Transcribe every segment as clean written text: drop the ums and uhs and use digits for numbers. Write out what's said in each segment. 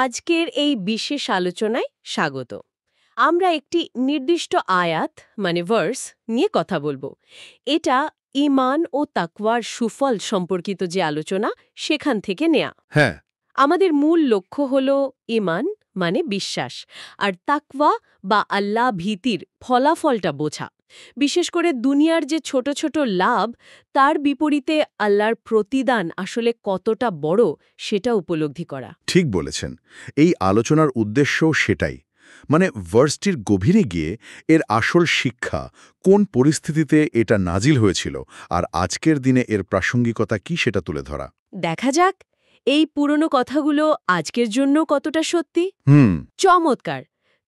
আজকের এই বিশেষ আলোচনায় স্বাগত। আমরা একটি নির্দিষ্ট আয়াত মানে ভার্স নিয়ে কথা বলবো। এটা ঈমান ও তাকওয়ার সুফল সম্পর্কিত যে আলোচনা সেখান থেকে নেয়া। হ্যাঁ। আমাদের মূল লক্ষ্য হল ঈমান মানে বিশ্বাস, আর তাকওয়া বা আল্লাহ ভীতির ফলাফলটা বোঝা। বিশেষ করে দুনিয়ার যে ছোট ছোট লাভ, তার বিপরীতে আল্লাহর প্রতিদান আসলে কতটা বড় সেটা উপলব্ধি করা। ঠিক বলেছেন। এই আলোচনার উদ্দেশ্যও সেটাই। মানে ভার্সটির গভীরে গিয়ে এর আসল শিক্ষা, কোন পরিস্থিতিতে এটা নাজিল হয়েছিল, আর আজকের দিনে এর প্রাসঙ্গিকতা কি সেটা তুলে ধরা। দেখা যাক এই পুরনো কথাগুলো আজকের জন্য কতটা সত্যি। হুম। চমৎকার।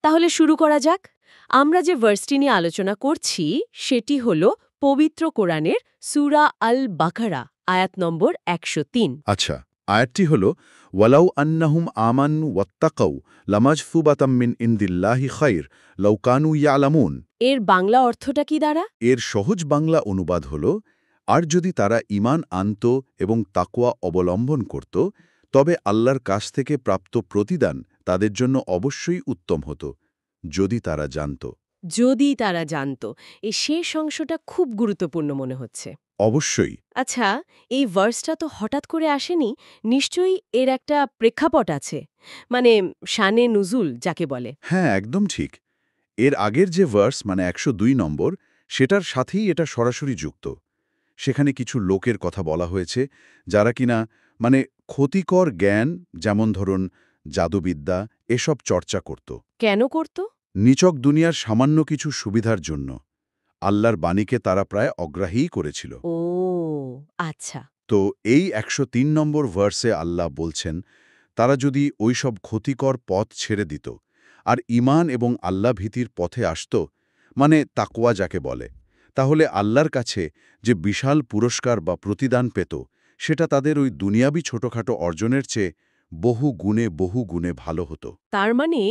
তাহলে শুরু করা যাক। আমরা যে ভার্সটি নিয়ে আলোচনা করছি সেটি হল পবিত্র কোরআনের সূরা আল বাকারা আয়াত নম্বর ১০৩। আচ্ছা, আয়াতটি হল ওয়ালাউ আন্নাহুম আমানু ওয়াত্তাকাউ লামাজফুবাতাম মিন ইনদিল্লাহি খাইর লাউ কানু ইয়ালামুন। এর বাংলা অর্থটা কি দাঁড়া? এর সহজ বাংলা অনুবাদ হল, আর যদি তারা ঈমান আনত এবং তাকওয়া অবলম্বন করত, তবে আল্লাহর কাছ থেকে প্রাপ্ত প্রতিদান তাদের জন্য অবশ্যই উত্তম হতো, যদি তারা জানত। যদি তারা জানত। এই শেষ অংশটা খুব গুরুত্বপূর্ণ মনে হচ্ছে। অবশ্যই। আচ্ছা, এই ভার্সটা তো হঠাৎ করে আসেনি, নিশ্চয়ই এর একটা প্রেক্ষাপট আছে, মানে শানে নুজুল যাকে বলে। হ্যাঁ, একদম ঠিক। এর আগের যে ভার্স মানে ১০২ নম্বর, সেটার সাথেই এটা সরাসরি যুক্ত। সেখানে কিছু লোকের কথা বলা হয়েছে যারা কিনা মানে ক্ষতিকর জ্ঞান, যেমন ধরুন জাদুবিদ্যা, এসব চর্চা করত কেন করত? নিছক দুনিয়ার সামান্য কিছু সুবিধার জন্য। আল্লাহর বাণীকে তারা প্রায় অগ্রাহ্যই করেছিল। ও আচ্ছা। তো এই ১০৩ নম্বর ভার্সে আল্লাহ বলছেন, তারা যদি ওইসব ক্ষতিকর পথ ছেড়ে দিত আর ঈমান এবং আল্লাহ ভীতির পথে আসত, মানে তাকওয়া যাকে বলে, তাহলে আল্লাহর কাছে যে বিশাল পুরস্কার বা প্রতিদান পেত, সেটা তাদের ওই দুনিয়াবি ছোটখাটো অর্জনের চেয়ে বহু গুণে ভালো হতো। তার মানে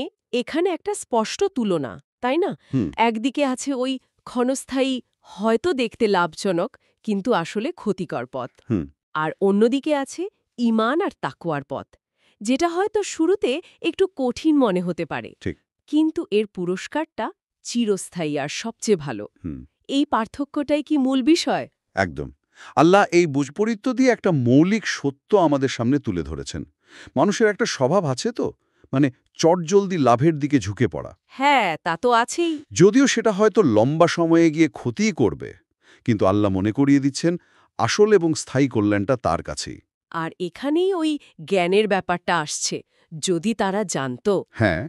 এখানে একটা স্পষ্ট তুলনা, তাই না? হুম। একদিকে আছে ওই ক্ষণস্থায়ী, হয়তো দেখতে লাভজনক কিন্তু আসলে ক্ষতিকর পথ, হুম। আর অন্যদিকে আছে ঈমান আর তাকওয়ার পথ, যেটা হয়তো শুরুতে একটু কঠিন মনে হতে পারে, ঠিক। কিন্তু এর পুরস্কারটা চিরস্থায়ী আর সবচেয়ে ভালো। হুম। এই পার্থক্যটাই কি মূল বিষয়? একদম। আল্লাহ এই বুঝপরিত্য দিয়ে একটা মৌলিক সত্য আমাদের সামনে তুলে ধরেছেন। মানুষের একটা স্বভাব আছে তো, মানে চটজলদি লাভের দিকে ঝুঁকে পড়া। হ্যাঁ, তা তো আছেই। যদিও সেটা হয়তো লম্বা সময়ে গিয়ে ক্ষতিই করবে, কিন্তু আল্লাহ মনে করিয়ে দিচ্ছেন আসল এবং স্থায়ী কল্যাণটা তার কাছেই। আর এখানেই ওই জ্ঞানের ব্যাপারটা আসছে, যদি তারা জানত। হ্যাঁ,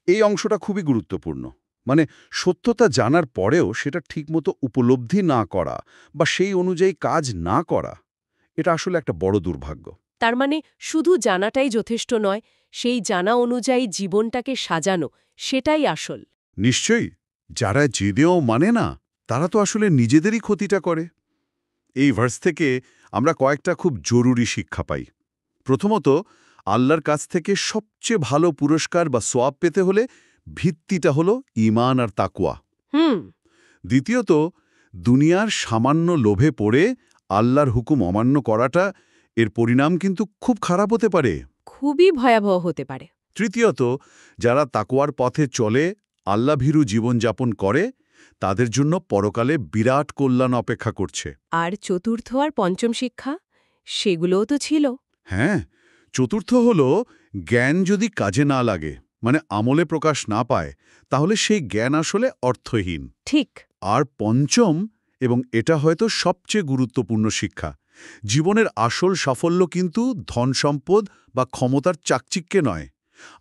এই অংশটা খুবই গুরুত্বপূর্ণ। মানে সত্যতা জানার পরেও সেটা ঠিকমতো উপলব্ধি না করা বা সেই অনুযায়ী কাজ না করা, এটা আসলে একটা বড় দুর্ভাগ্য। তার মানে শুধু জানাটাই যথেষ্ট নয়, সেই জানা অনুযায়ী জীবনটাকে সাজানো, সেটাই আসল। নিশ্চয়ই। যারা জেদেও মানে না, তারা তো আসলে নিজেদেরই ক্ষতিটা করে। এই ভার্স থেকে আমরা কয়েকটা খুব জরুরি শিক্ষা পাই। প্রথমত, আল্লাহর কাছ থেকে সবচেয়ে ভালো পুরস্কার বা সোয়াব পেতে হলে ভিত্তিটা হলো ঈমান আর তাকওয়া। হুম। দ্বিতীয়ত, দুনিয়ার সামান্য লোভে পড়ে আল্লাহর হুকুম অমান্য করাটা, এর পরিণাম কিন্তু খুব খারাপ হতে পারে। খুবই ভয়াবহ হতে পারে। তৃতীয়ত, যারা তাকওয়ার পথে চলে, আল্লাভীরু জীবনযাপন করে, তাদের জন্য পরকালে বিরাট কল্যাণ অপেক্ষা করছে। আর চতুর্থ আর পঞ্চম শিক্ষা, সেগুলোও তো ছিল। হ্যাঁ, চতুর্থ হল জ্ঞান যদি কাজে না লাগে, মানে আমলে প্রকাশ না পায়, তাহলে সেই জ্ঞান আসলে অর্থহীন। ঠিক। আর পঞ্চম, এবং এটা হয়তো সবচেয়ে গুরুত্বপূর্ণ শিক্ষা, জীবনের আসল সাফল্য কিন্তু ধনসম্পদ বা ক্ষমতার চাকচিক্যে নয়।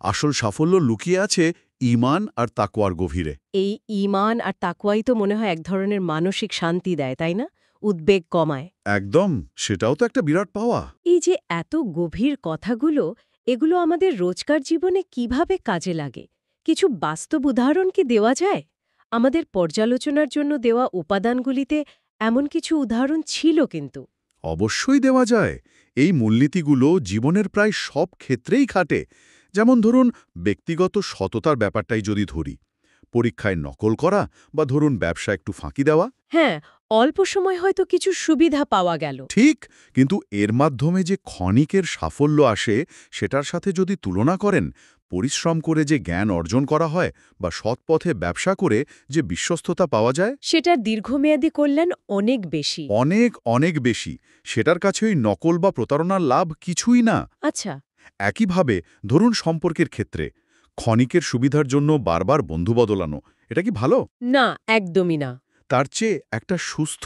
আসল সাফল্য লুকিয়ে আছে ঈমান আর তাকওয়ার গভীরে। এই ঈমান আর তাকওয়াই তো মনে হয় এক ধরনের মানসিক শান্তি দেয়, তাই না? উদ্বেগ কমায়। একদম, সেটাও তো একটা বিরাট পাওয়া। এই যে এত গভীর কথাগুলো, এগুলো আমাদের রোজকার জীবনে কিভাবে কাজে লাগে? কিছু বাস্তব উদাহরণ কি দেওয়া যায়? আমাদের পর্যালোচনার জন্য দেওয়া উপাদানগুলিতে এমন কিছু উদাহরণ ছিল কিন্তু। অবশ্যই দেওয়া যায়। এই মূলনীতিগুলো জীবনের প্রায় সব ক্ষেত্রেই খাটে। যেমন ধরুন, ব্যক্তিগত সততার ব্যাপারটাই যদি ধরি, পরীক্ষায় নকল করা বা ধরুন ব্যবসা একটু ফাঁকি দেওয়া। হ্যাঁ, অল্প সময় হয়তো কিছু সুবিধা পাওয়া গেল। ঠিক, কিন্তু এর মাধ্যমে যে ক্ষণিকের সাফল্য আসে সেটার সাথে যদি তুলনা করেন, পরিশ্রম করে যে জ্ঞান অর্জন করা হয় বা সৎ পথে ব্যবসা করে যে বিশ্বস্ততা পাওয়া যায়, সেটার দীর্ঘমেয়াদী কল্যাণ অনেক বেশি। অনেক অনেক বেশি। সেটার কাছে ওই নকল বা প্রতারণার লাভ কিছুই না। আচ্ছা। একইভাবে ধরুন সম্পর্কের ক্ষেত্রে ক্ষণিকের সুবিধার জন্য বারবার বন্ধু বদলানো, এটা কি ভালো? না, একদমই না। তার চেয়ে একটা সুস্থ,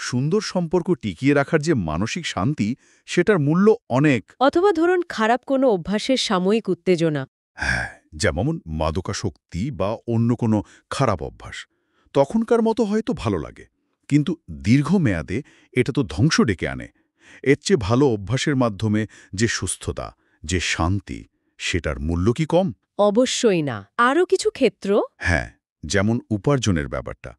সুন্দর সম্পর্ক টিকিয়ে রাখার যে মানসিক শান্তি, সেটার মূল্য অনেক। অথবা ধরুন খারাপ কোনো অভ্যাসের সাময়িক উত্তেজনা। হ্যাঁ, যেমন মাদকাসক্তি বা অন্য কোনো খারাপ অভ্যাস, তখনকার মতো হয়তো ভালো লাগে, কিন্তু দীর্ঘমেয়াদে এটা তো ধ্বংস ডেকে আনে। এর চেয়ে ভালো অভ্যাসের মাধ্যমে যে সুস্থতা, যে শান্তি, সেটার মূল্য কি কম? অবশ্যই না। আরও কিছু ক্ষেত্র। হ্যাঁ, যেমন উপার্জনের ব্যাপারটা।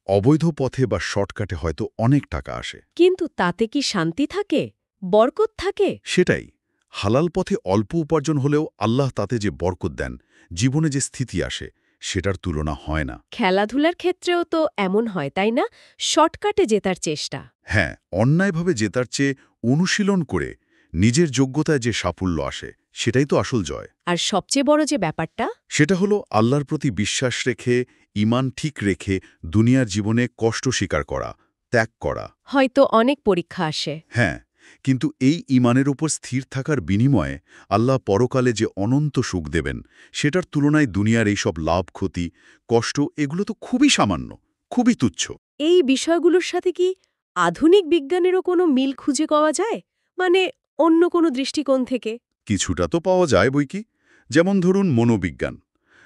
অবৈধ পথে বা শর্টকাটে হয়তো অনেক টাকা আসে। কিন্তু তাতে কি শান্তি থাকে, বরকত থাকে? সেটাই, হালাল পথে অল্প উপার্জন হলেও আল্লাহ তাতে যে বরকত দেন, জীবনে যে স্থিতি আসে, সেটার তুলনা হয় না। খেলাধুলার ক্ষেত্রেও তো এমন হয়, তাই না? শর্টকাটে জেতার চেষ্টা। হ্যাঁ, অন্যায়ভাবে জেতার চেয়ে অনুশীলন করে নিজের যোগ্যতায় যে সাফল্য আসে, সেটাই তো আসল জয়। আর সবচেয়ে বড় যে ব্যাপারটা, সেটা হলো আল্লাহর প্রতি বিশ্বাস রেখে, ঈমান ঠিক রেখে দুনিয়ার জীবনে কষ্ট স্বীকার করা, ত্যাগ করা। হয়তো অনেক পরীক্ষা আসে। হ্যাঁ, কিন্তু এই ঈমানের উপর স্থির থাকার বিনিময়ে আল্লাহ পরকালে যে অনন্ত সুখ দেবেন, সেটার তুলনায় দুনিয়ার এইসব লাভ, ক্ষতি, কষ্ট এগুলো তো খুবই সামান্য, খুবই তুচ্ছ। এই বিষয়গুলোর সাথে কি আধুনিক বিজ্ঞানেরও কোনো মিল খুঁজে পাওয়া যায়? মানে অন্য কোনো দৃষ্টিকোণ থেকে? কিছুটা তো পাওয়া যায় বইকি। যেমন ধরুন মনোবিজ্ঞান।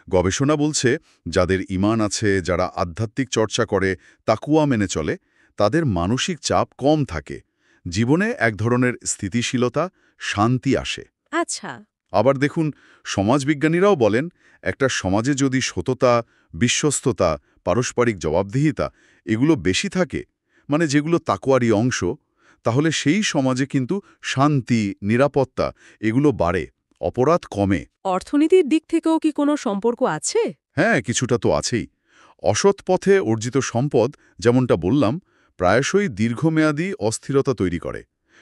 গবেষণা বলছে, যাদের ঈমান আছে, যারা আধ্যাত্মিক চর্চা করে, তাকুয়া মেনে চলে, তাদের মানসিক চাপ কম থাকে। জীবনে এক ধরনের স্থিতিশীলতা, শান্তি আসে। আচ্ছা। আবার দেখুন, সমাজবিজ্ঞানীরাও বলেন, একটা সমাজে যদি সততা, বিশ্বস্ততা, পারস্পরিক জবাবদিহিতা এগুলো বেশি থাকে, মানে যেগুলো তাকওয়ারই অংশ, তাহলে সেই সমাজে কিন্তু শান্তি, নিরাপত্তা এগুলো বাড়ে, অপরাধ কমে। অর্থনীতির দিক থেকেও কি কোনো সম্পর্ক আছে? হ্যাঁ, কিছুটা তো আছেই। অসৎ পথে অর্জিত সম্পদ, যেমনটা বললাম, প্রায়শই দীর্ঘমেয়াদী অস্থিরতা তৈরি করে।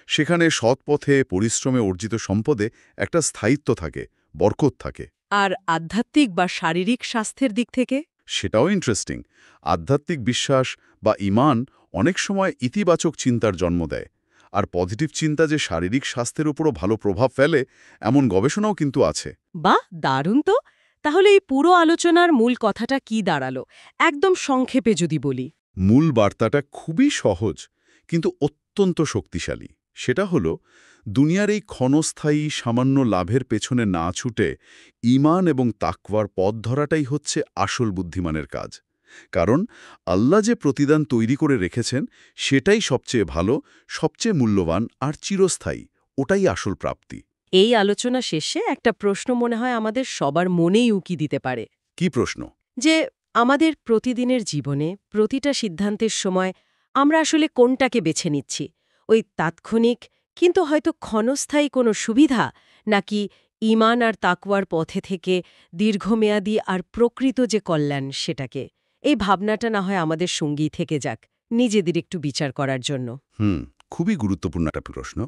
সেখানে সৎ পথে পরিশ্রমে অর্জিত সম্পদে একটা স্থায়িত্ব থাকে, বরকত থাকে। আর আধ্যাত্মিক বা শারীরিক স্বাস্থ্যের দিক থেকে? সেটাও ইন্টারেস্টিং। আধ্যাত্মিক বিশ্বাস বা ঈমান অনেক সময় ইতিবাচক চিন্তার জন্ম দেয়। আর পজিটিভ চিন্তা যে শারীরিক স্বাস্থ্যের উপরও ভালো প্রভাব ফেলে, এমন গবেষণাও কিন্তু আছে। বাহ, দারুণ তো! তাহলে এই পুরো আলোচনার মূল কথাটা কি দাঁড়ালো, একদম সংক্ষেপে যদি বলি? মূল বার্তাটা খুবই সহজ, কিন্তু অত্যন্ত শক্তিশালী। সেটা হলো, দুনিয়ার এই ক্ষণস্থায়ী সামান্য লাভের পেছনে না ছুটে ঈমান এবং তাকওয়ার পথ ধরাটাই হচ্ছে আসল বুদ্ধিমানের কাজ। কারণ আল্লাহ যে প্রতিদান তৈরি করে রেখেছেন, সেটাই সবচেয়ে ভালো, সবচেয়ে মূল্যবান আর চিরস্থায়ী। ওটাই আসল প্রাপ্তি। এই আলোচনা শেষে একটা প্রশ্ন মনে হয় আমাদের সবার মনেই উকি দিতে পারে, কি প্রশ্ন? যে আমাদের প্রতিদিনের জীবনে প্রতিটা সিদ্ধান্তের সময় আমরা আসলে কোনটাকে বেছে নিচ্ছি, ওই তাৎক্ষণিক কিন্তু হয়তো ক্ষণস্থায়ী কোনো সুবিধা, নাকি ঈমান আর তাকওয়ার পথে থেকে দীর্ঘমেয়াদী আর প্রকৃত যে কল্যাণ সেটাকে? এই ভাবনাটা না হয় আমাদের সঙ্গী থেকে যাক, নিজেদের একটু বিচার করার জন্য। খুবই গুরুত্বপূর্ণ একটা প্রশ্ন।